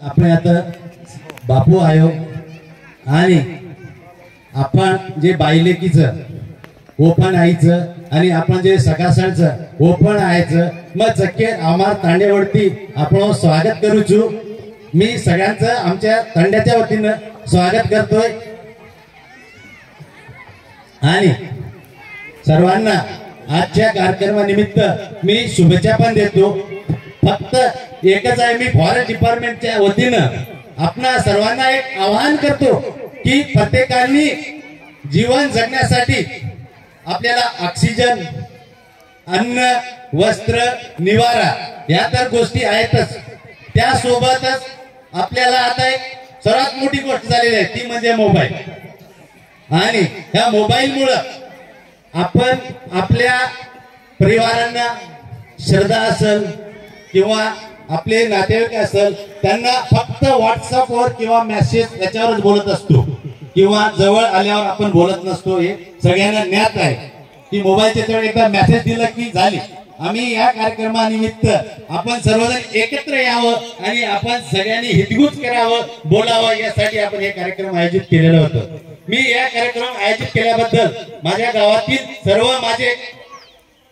आपण आता बापू आयोग आणि आपण जे बायलेकीचं ओपन आईचं आणि आपण जे सकाळचं ओपन आयचं मग चक्के आम्हा तांडेवरती आपण स्वागत करूचू। मी सगळ्यांचं आमच्या तांड्याच्या वतीनं स्वागत करतोय आणि सर्वांना आजच्या कार्यक्रमानिमित्त मी शुभेच्छा पण देतो। फक्त एकच आहे, मी फॉरेस्ट डिपार्टमेंटच्या वतीनं आपणा सर्वांना एक आवाहन करतो की प्रत्येकाने जीवन जगण्यासाठी आपल्याला ऑक्सिजन, अन्न, वस्त्र, निवारा या तर गोष्टी आहेतच, त्यासोबतच आपल्याला आता एक सर्वात मोठी गोष्ट झालेली आहे ती म्हणजे मोबाईल। आणि या मोबाईलमुळे आपण आपल्या परिवारांना श्रद्धा असेल किंवा आपले नातेवाईक असेल त्यांना फक्त व्हॉट्सअपवर किंवा मेसेज याच्यावरच बोलत असतो किंवा जवळ आल्यावर आपण बोलत नसतो। हे सगळ्यांना ज्ञात आहे की मोबाईलच्या जवळ एकदा मेसेज दिला की झाली। आम्ही या कार्यक्रमानिमित्त आपण सर्वजण एकत्र यावं आणि आपण सगळ्यांनी हितगुज करावं, बोलावं यासाठी आपण हे कार्यक्रम आयोजित केलेलं होतं। मी या कार्यक्रम आयोजित केल्याबद्दल माझ्या गावातील सर्व माझे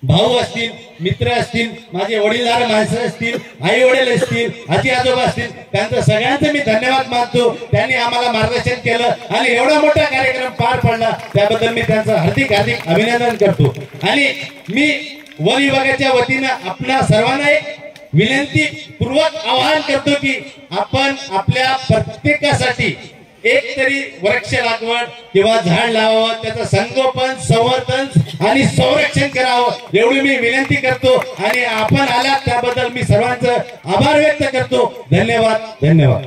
भाऊ असतील, मित्र असतील, माझे वडीलधार माणसं असतील, आई वडील असतील, आजी आजोबा असतील, त्यांचं सगळ्यांचं मी धन्यवाद मानतो। त्यांनी आम्हाला मार्गदर्शन केलं आणि एवढा मोठा कार्यक्रम पार पडला त्याबद्दल मी त्यांचं हार्दिक हार्दिक अभिनंदन करतो। आणि मी वन विभागाच्या वतीनं आपल्या सर्वांना एक विनंती पूर्वक आवाहन करतो की आपण आपल्या प्रत्येकासाठी एक तरी वृक्ष लागवड किंवा झाड लावावं, त्याचं संगोपन, संवर्धन आणि संरक्षण करावं एवढी मी विनंती करतो। आणि आपण आलात त्याबद्दल मी सर्वांचं आभार व्यक्त करतो। धन्यवाद धन्यवाद।